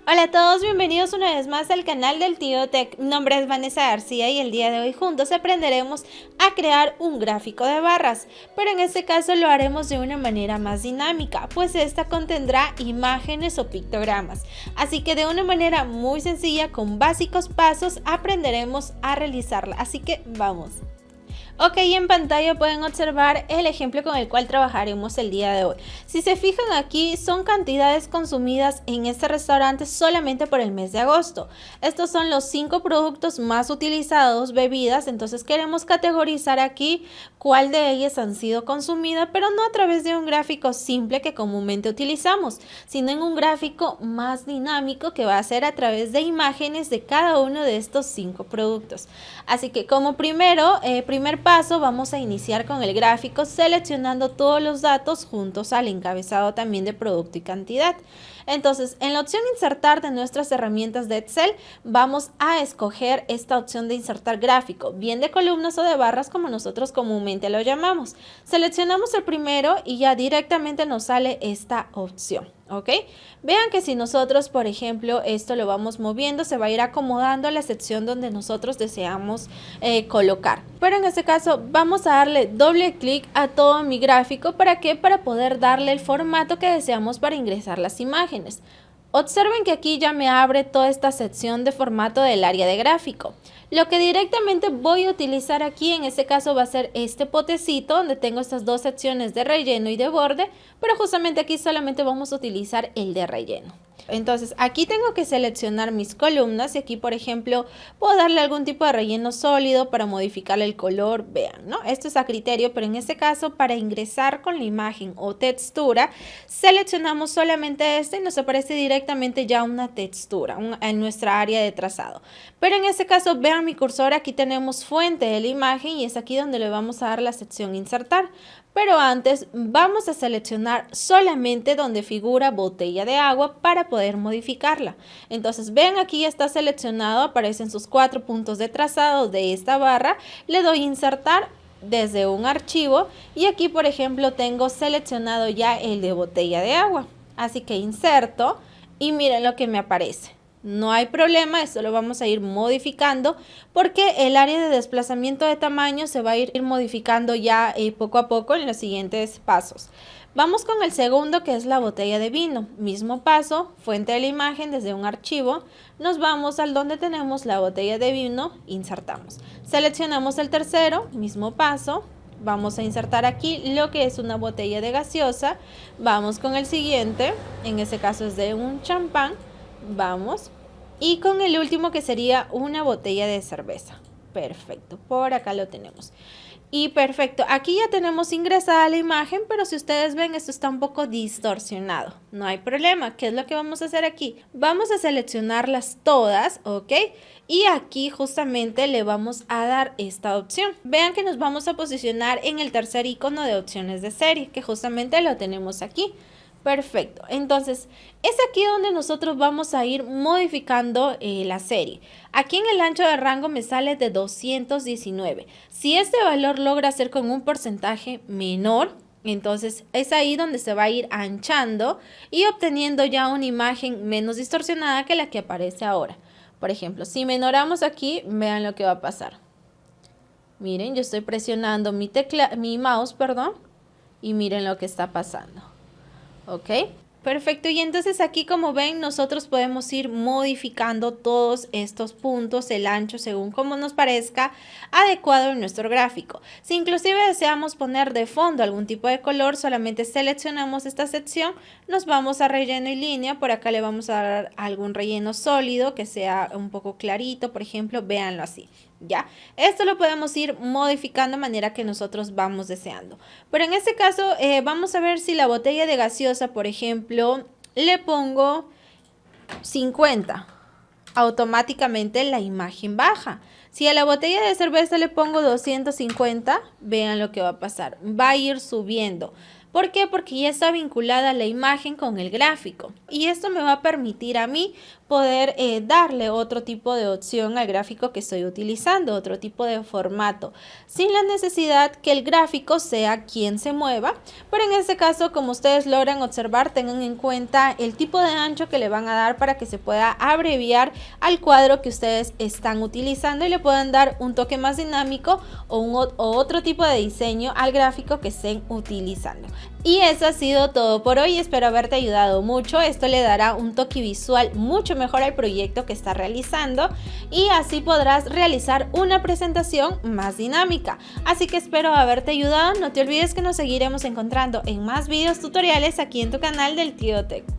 Hola a todos, bienvenidos una vez más al canal del Tío Tech. Mi nombre es Vanessa García y el día de hoy juntos aprenderemos a crear un gráfico de barras, pero en este caso lo haremos de una manera más dinámica, pues esta contendrá imágenes o pictogramas. Así que de una manera muy sencilla, con básicos pasos, aprenderemos a realizarla. Así que vamos. Ok, en pantalla pueden observar el ejemplo con el cual trabajaremos el día de hoy. Si se fijan aquí, son cantidades consumidas en este restaurante solamente por el mes de agosto. Estos son los 5 productos más utilizados, bebidas, entonces queremos categorizar aquí cuál de ellas han sido consumidas, pero no a través de un gráfico simple que comúnmente utilizamos, sino en un gráfico más dinámico que va a ser a través de imágenes de cada uno de estos 5 productos. Así que como primer paso vamos a iniciar con el gráfico seleccionando todos los datos juntos al encabezado también de producto y cantidad. Entonces, en la opción insertar de nuestras herramientas de Excel vamos a escoger esta opción de insertar gráfico, bien de columnas o de barras como nosotros comúnmente lo llamamos. Seleccionamos el primero y ya directamente nos sale esta opción. ¿Ok? Vean que si nosotros, por ejemplo, esto lo vamos moviendo, se va a ir acomodando a la sección donde nosotros deseamos colocar. Pero en este caso vamos a darle doble clic a todo mi gráfico. ¿Para qué? Para poder darle el formato que deseamos para ingresar las imágenes. Observen que aquí ya me abre toda esta sección de formato del área de gráfico. Lo que directamente voy a utilizar aquí en este caso va a ser este potecito donde tengo estas dos secciones de relleno y de borde, pero justamente aquí solamente vamos a utilizar el de relleno. Entonces aquí tengo que seleccionar mis columnas y aquí por ejemplo puedo darle algún tipo de relleno sólido para modificarle el color, vean, ¿no? Esto es a criterio, pero en este caso para ingresar con la imagen o textura seleccionamos solamente este y nos aparece directamente ya una textura en nuestra área de trazado. Pero en este caso vean mi cursor, aquí tenemos fuente de la imagen y es aquí donde le vamos a dar la sección insertar. Pero antes vamos a seleccionar solamente donde figura botella de agua para poder modificarla. Entonces ven aquí ya está seleccionado, aparecen sus 4 puntos de trazado de esta barra. Le doy insertar desde un archivo y aquí por ejemplo tengo seleccionado ya el de botella de agua. Así que inserto y miren lo que me aparece. No hay problema, esto lo vamos a ir modificando porque el área de desplazamiento de tamaño se va a ir modificando ya poco a poco en los siguientes pasos. Vamos con el segundo, que es la botella de vino. Mismo paso, fuente de la imagen desde un archivo. Nos vamos al donde tenemos la botella de vino, insertamos. Seleccionamos el tercero, mismo paso. Vamos a insertar aquí lo que es una botella de gaseosa. Vamos con el siguiente, en este caso es de un champán. Vamos. Y con el último que sería una botella de cerveza. Perfecto, por acá lo tenemos. Y perfecto, aquí ya tenemos ingresada la imagen, pero si ustedes ven esto está un poco distorsionado. No hay problema, ¿qué es lo que vamos a hacer aquí? Vamos a seleccionarlas todas, ¿ok? Y aquí justamente le vamos a dar esta opción. Vean que nos vamos a posicionar en el tercer icono de opciones de serie, que justamente lo tenemos aquí. Perfecto, entonces es aquí donde nosotros vamos a ir modificando la serie. Aquí en el ancho de rango me sale de 219. Si este valor logra ser con un porcentaje menor, entonces es ahí donde se va a ir anchando y obteniendo ya una imagen menos distorsionada que la que aparece ahora. Por ejemplo, si menoramos aquí, vean lo que va a pasar. Miren, yo estoy presionando mi mouse, y miren lo que está pasando. ¿Ok? Perfecto, y entonces aquí como ven nosotros podemos ir modificando todos estos puntos, el ancho según como nos parezca adecuado en nuestro gráfico. Si inclusive deseamos poner de fondo algún tipo de color, solamente seleccionamos esta sección, nos vamos a relleno y línea, por acá le vamos a dar algún relleno sólido que sea un poco clarito, por ejemplo, véanlo así. ¿Ya? Esto lo podemos ir modificando de manera que nosotros vamos deseando. Pero en este caso vamos a ver si la botella de gaseosa, por ejemplo, le pongo 50. Automáticamente la imagen baja. Si a la botella de cerveza le pongo 250, vean lo que va a pasar. Va a ir subiendo. ¿Por qué? Porque ya está vinculada la imagen con el gráfico y esto me va a permitir a mí poder darle otro tipo de opción al gráfico que estoy utilizando, otro tipo de formato, sin la necesidad que el gráfico sea quien se mueva. Pero en este caso, como ustedes logran observar, tengan en cuenta el tipo de ancho que le van a dar para que se pueda abreviar al cuadro que ustedes están utilizando y le puedan dar un toque más dinámico o otro tipo de diseño al gráfico que estén utilizando. Y eso ha sido todo por hoy, espero haberte ayudado mucho. Esto le dará un toque visual mucho mejor al proyecto que estás realizando y así podrás realizar una presentación más dinámica. Así que espero haberte ayudado. No te olvides que nos seguiremos encontrando en más videos tutoriales aquí en tu canal del Tío Tech.